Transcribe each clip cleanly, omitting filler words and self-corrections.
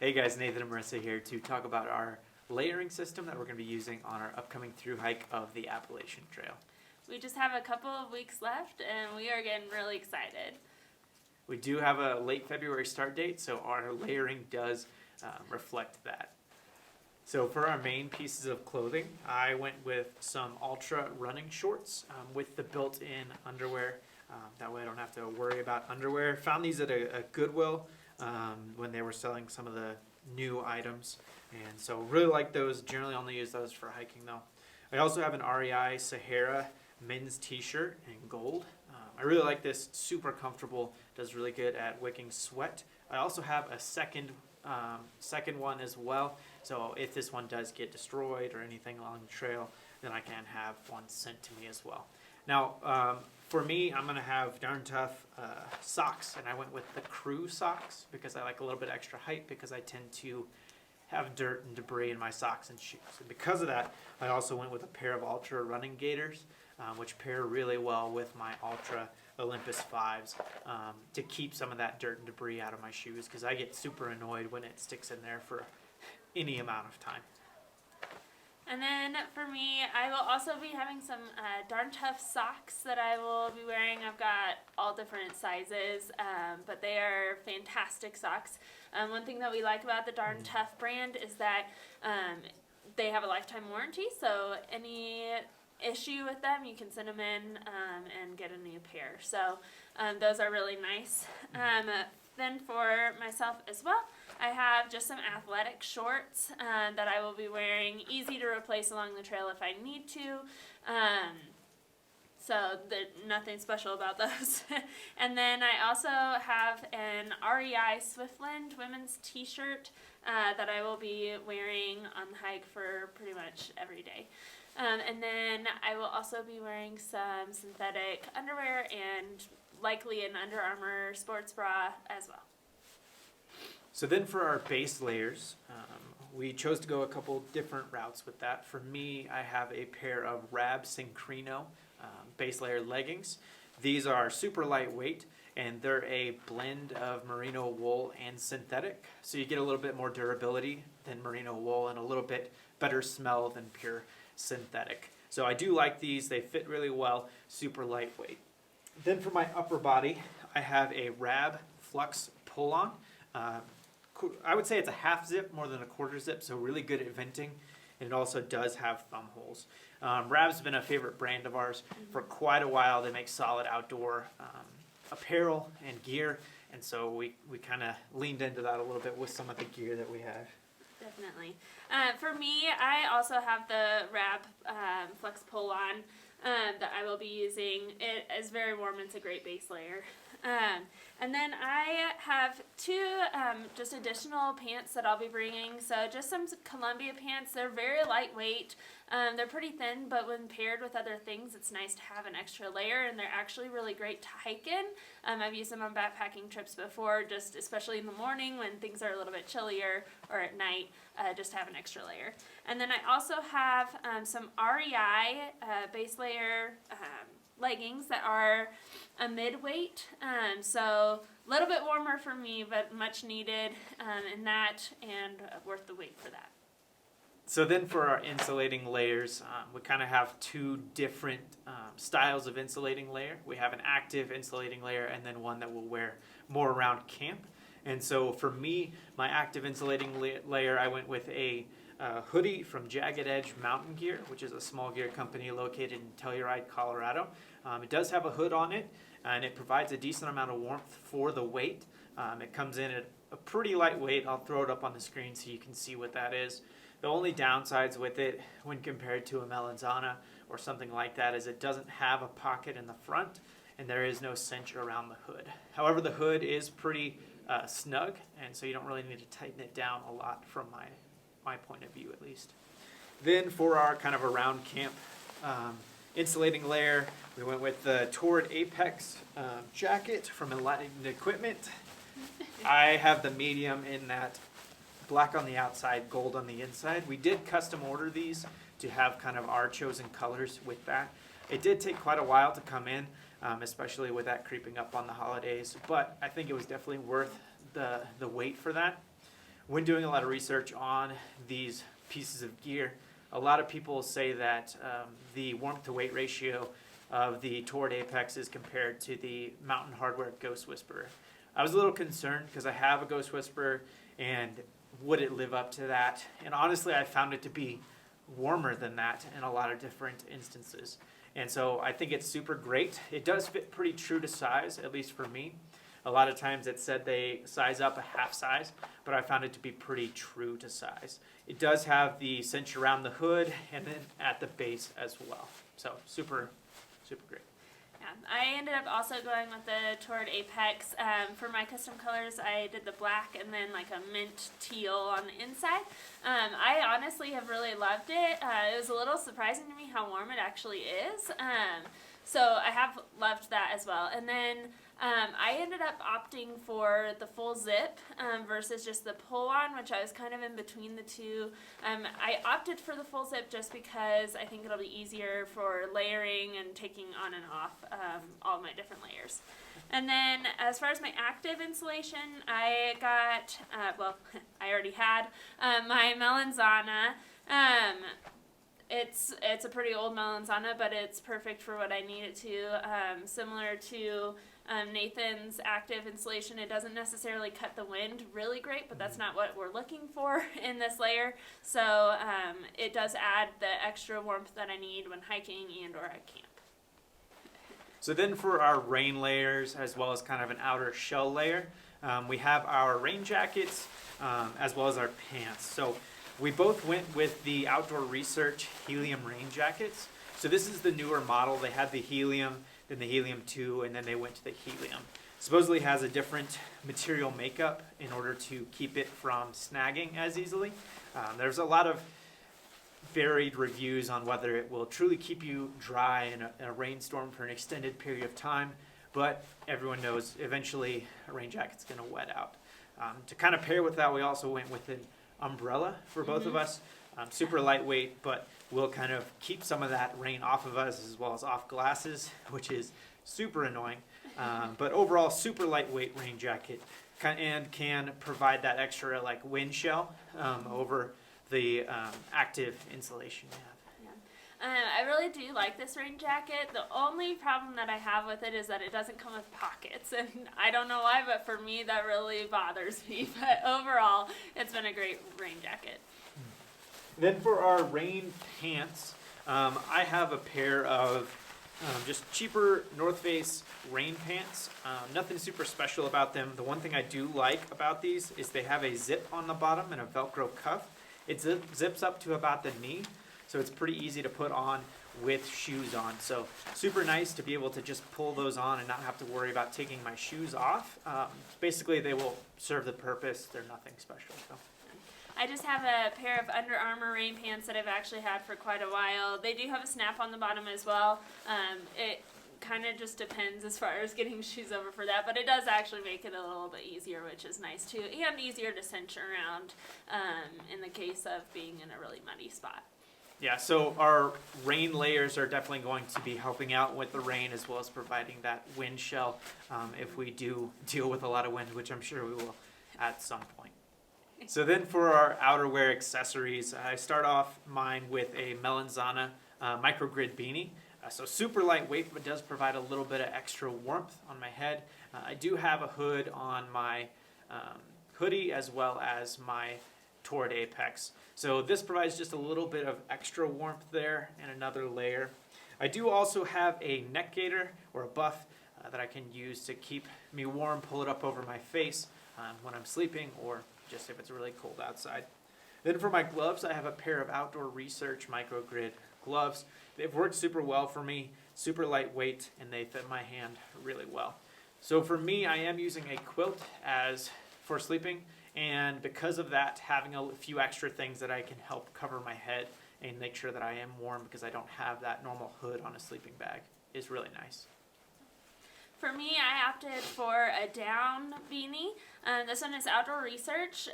Hey guys, Nathan and Marissa here to talk about our layering system that we're going to be using on our upcoming thru hike of the Appalachian Trail. We just have a couple of weeks left and we are getting really excited. We do have a late February start date, so our layering does reflect that. So for our main pieces of clothing, I went with some Ultra running shorts with the built-in underwear. That way I don't have to worry about underwear. Found these at a Goodwill when they were selling some of the new items. And so really like those. Generally only use those for hiking though. I also have an REI Sahara men's t-shirt in gold. I really like this, super comfortable, does really good at wicking sweat. I also have a second one as well, so if this one does get destroyed or anything along the trail, then I can have one sent to me as well. Now, for me, I'm going to have Darn Tough socks, and I went with the Crew socks because I like a little bit extra height because I tend to have dirt and debris in my socks and shoes. And because of that, I also went with a pair of Ultra running gaiters, which pair really well with my Ultra Olympus 5s to keep some of that dirt and debris out of my shoes because I get super annoyed when it sticks in there for any amount of time. And then for me, I will also be having some Darn Tough socks that I will be wearing. I've got all different sizes, but they are fantastic socks. One thing that we like about the Darn Tough brand is that they have a lifetime warranty, so any issue with them, you can send them in and get a new pair. So those are really nice. Then for myself as well, I have just some athletic shorts that I will be wearing, easy to replace along the trail if I need to. So nothing special about those. And then I also have an REI Swiftland women's t-shirt that I will be wearing on the hike for pretty much every day. And then I will also be wearing some synthetic underwear and likely an Under Armour sports bra as well. So then for our base layers, we chose to go a couple different routes with that. For me, I have a pair of Rab Syncrino base layer leggings. These are super lightweight and they're a blend of merino wool and synthetic. So you get a little bit more durability than merino wool and a little bit better smell than pure synthetic. So I do like these. They fit really well, super lightweight. Then for my upper body, I have a Rab Flux pull-on. I would say it's a half zip more than a quarter zip, so really good at venting. And it also does have thumb holes. Rab's been a favorite brand of ours for quite a while. They make solid outdoor apparel and gear, and so we kind of leaned into that a little bit with some of the gear that we have. Definitely. For me, I also have the Rab Flex Pull-On that I will be using. It is very warm. It's a great base layer. And then I have two just additional pants that I'll be bringing. So just some Columbia pants. They're very lightweight. They're pretty thin, but when paired with other things, it's nice to have an extra layer, and they're actually really great to hike in. I've used them on backpacking trips before, just especially in the morning when things are a little bit chillier, or at night, just have an extra layer. And then I also have some REI base layer leggings that are a mid-weight, so a little bit warmer for me, but much needed in that, and worth the weight for that. So then for our insulating layers, we kind of have two different styles of insulating layer. We have an active insulating layer and then one that we'll wear more around camp. And so for me, my active insulating layer, I went with a hoodie from Jagged Edge Mountain Gear, which is a small gear company located in Telluride, Colorado. It does have a hood on it, and it provides a decent amount of warmth for the weight. It comes in at a pretty light weight. I'll throw it up on the screen so you can see what that is. The only downsides with it when compared to a Melanzana or something like that is it doesn't have a pocket in the front and there is no cinch around the hood. However, the hood is pretty snug, and so you don't really need to tighten it down a lot from my point of view at least. Then for our kind of around camp insulating layer, we went with the Torrid Apex jacket from Enlightened Equipment. I have the medium in that black on the outside, gold on the inside. We did custom order these to have kind of our chosen colors with that. It did take quite a while to come in, especially with that creeping up on the holidays, but I think it was definitely worth the wait for that. when doing a lot of research on these pieces of gear, a lot of people say that the warmth to weight ratio of the Toward Apex is compared to the Mountain Hardwear Ghost Whisperer. I was a little concerned because I have a Ghost Whisperer, and would it live up to that? And honestly, I found it to be warmer than that in a lot of different instances. And so I think it's super great. It does fit pretty true to size, at least for me. A lot of times it said they size up a half size, but I found it to be pretty true to size. It does have the cinch around the hood and then at the base as well. So super, super great. Yeah, I ended up also going with the Toward Apex. For my custom colors, I did the black and then like a mint teal on the inside. I honestly have really loved it. It was a little surprising to me how warm it actually is. So I have loved that as well. And then I ended up opting for the full zip versus just the pull-on, which I was kind of in between the two. I opted for the full zip just because I think it'll be easier for layering and taking on and off all my different layers. And then as far as my active insulation, I got, I already had my Melanzana. It's a pretty old Melanzana, but it's perfect for what I need it to. Similar to Nathan's active insulation, it doesn't necessarily cut the wind really great, but that's not what we're looking for in this layer. So it does add the extra warmth that I need when hiking and or at camp. So then for our rain layers, as well as kind of an outer shell layer, we have our rain jackets as well as our pants. So we both went with the Outdoor Research Helium rain jackets. So this is the newer model. They had the Helium, then the Helium 2, and then they went to the Helium. Supposedly has a different material makeup in order to keep it from snagging as easily. There's a lot of varied reviews on whether it will truly keep you dry in a rainstorm for an extended period of time, but everyone knows eventually a rain jacket's going to wet out. To kind of pair with that, we also went with an umbrella for both of us. Super lightweight, but will kind of keep some of that rain off of us as well as off glasses, which is super annoying. But overall, super lightweight rain jacket and can provide that extra like wind shell over the active insulation you have. I really do like this rain jacket. The only problem that I have with it is that it doesn't come with pockets, and I don't know why, but for me that really bothers me. But overall, it's been a great rain jacket. Then for our rain pants, I have a pair of just cheaper North Face rain pants. Nothing super special about them. The one thing I do like about these is they have a zip on the bottom and a Velcro cuff. It zips up to about the knee, so it's pretty easy to put on with shoes on. So super nice to be able to just pull those on and not have to worry about taking my shoes off. Basically, they will serve the purpose. They're nothing special. So. I just have a pair of Under Armour rain pants that I've actually had for quite a while. They do have a snap on the bottom as well. It kind of just depends as far as getting shoes over for that, but it does actually make it a little bit easier, which is nice too, and easier to cinch around in the case of being in a really muddy spot. Yeah, so our rain layers are definitely going to be helping out with the rain as well as providing that wind shell if we do deal with a lot of wind, which I'm sure we will at some point. So then for our outerwear accessories, I start off mine with a Melanzana microgrid beanie. So super lightweight, but does provide a little bit of extra warmth on my head. I do have a hood on my hoodie as well as my Toward Apex. So this provides just a little bit of extra warmth there and another layer. I do also have a neck gaiter or a buff that I can use to keep me warm, pull it up over my face when I'm sleeping or just if it's really cold outside. Then for my gloves, I have a pair of Outdoor Research microgrid gloves. They've worked super well for me, super lightweight, and they fit my hand really well. So for me, I am using a quilt as for sleeping, and because of that, having a few extra things that I can help cover my head and make sure that I am warm because I don't have that normal hood on a sleeping bag is really nice. For me, I opted for a down beanie. This one is Outdoor Research.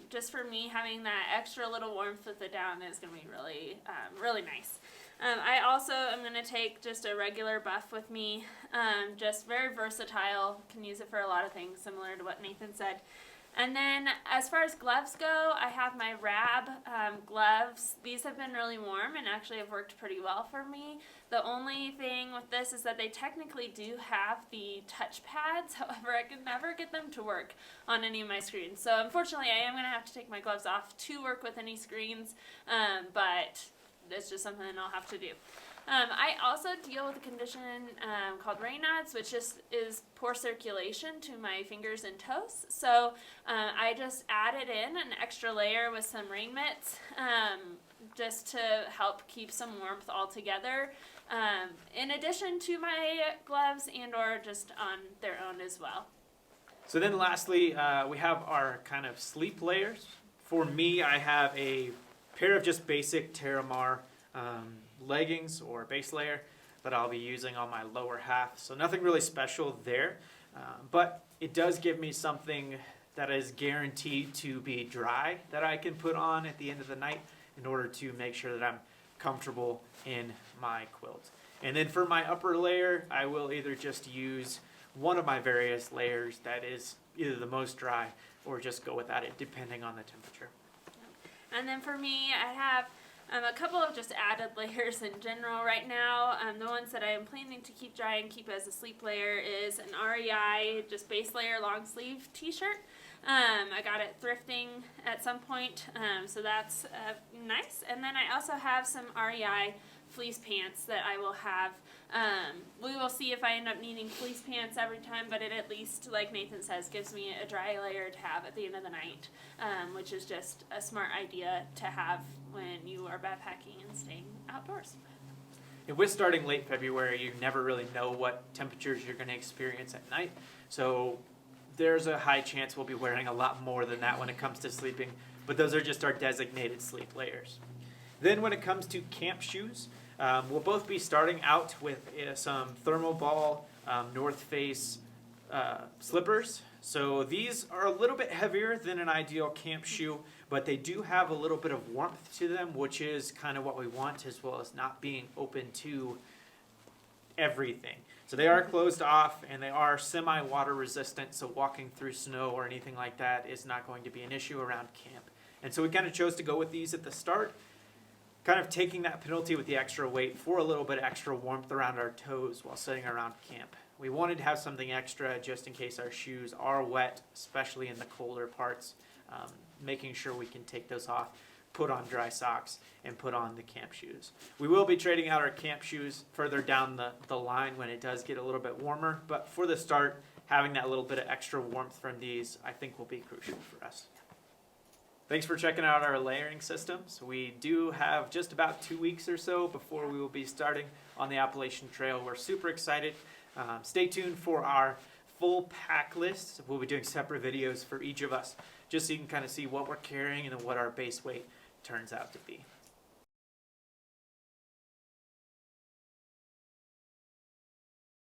Just for me, having that extra little warmth with the down is going to be really, really nice. I also am going to take just a regular buff with me. Just very versatile. Can use it for a lot of things, similar to what Nathan said. And then as far as gloves go, I have my Rab gloves. These have been really warm and actually have worked pretty well for me. The only thing with this is that they technically do have the touch pads. However, I could never get them to work on any of my screens. So unfortunately, I am going to have to take my gloves off to work with any screens, but it's just something I'll have to do. I also deal with a condition called Raynaud's, which just is poor circulation to my fingers and toes. So I just added in an extra layer with some rain mitts just to help keep some warmth all together, in addition to my gloves and or just on their own as well. So then lastly, we have our kind of sleep layers. For me, I have a pair of just basic Terramar leggings or base layer that I'll be using on my lower half. So nothing really special there, but it does give me something that is guaranteed to be dry that I can put on at the end of the night in order to make sure that I'm comfortable in my quilt. And then for my upper layer, I will either just use one of my various layers that is either the most dry or just go without it depending on the temperature. And then for me, I have a couple of just added layers in general right now. The ones that I am planning to keep dry and keep as a sleep layer is an REI just base layer long sleeve t-shirt. I got it thrifting at some point, so that's nice. And then I also have some REI fleece pants that I will have. We will see if I end up needing fleece pants every time, but it at least, like Nathan says, gives me a dry layer to have at the end of the night, which is just a smart idea to have when you are backpacking and staying outdoors. And with starting late February, you never really know what temperatures you're going to experience at night. So there's a high chance we'll be wearing a lot more than that when it comes to sleeping, but those are just our designated sleep layers. Then when it comes to camp shoes, we'll both be starting out with some Thermal Ball North Face slippers. So these are a little bit heavier than an ideal camp shoe, but they do have a little bit of warmth to them, which is kind of what we want, as well as not being open to everything. So they are closed off and they are semi-water resistant, so walking through snow or anything like that is not going to be an issue around camp. And so we kind of chose to go with these at the start, kind of taking that penalty with the extra weight for a little bit of extra warmth around our toes while sitting around camp. We wanted to have something extra just in case our shoes are wet, especially in the colder parts, making sure we can take those off, put on dry socks, and put on the camp shoes. We will be trading out our camp shoes further down the line when it does get a little bit warmer, but for the start, having that little bit of extra warmth from these, I think will be crucial for us. Thanks for checking out our layering systems. We do have just about 2 weeks or so before we will be starting on the Appalachian Trail. We're super excited. Stay tuned for our full pack list. We'll be doing separate videos for each of us, just so you can kind of see what we're carrying and then what our base weight turns out to be.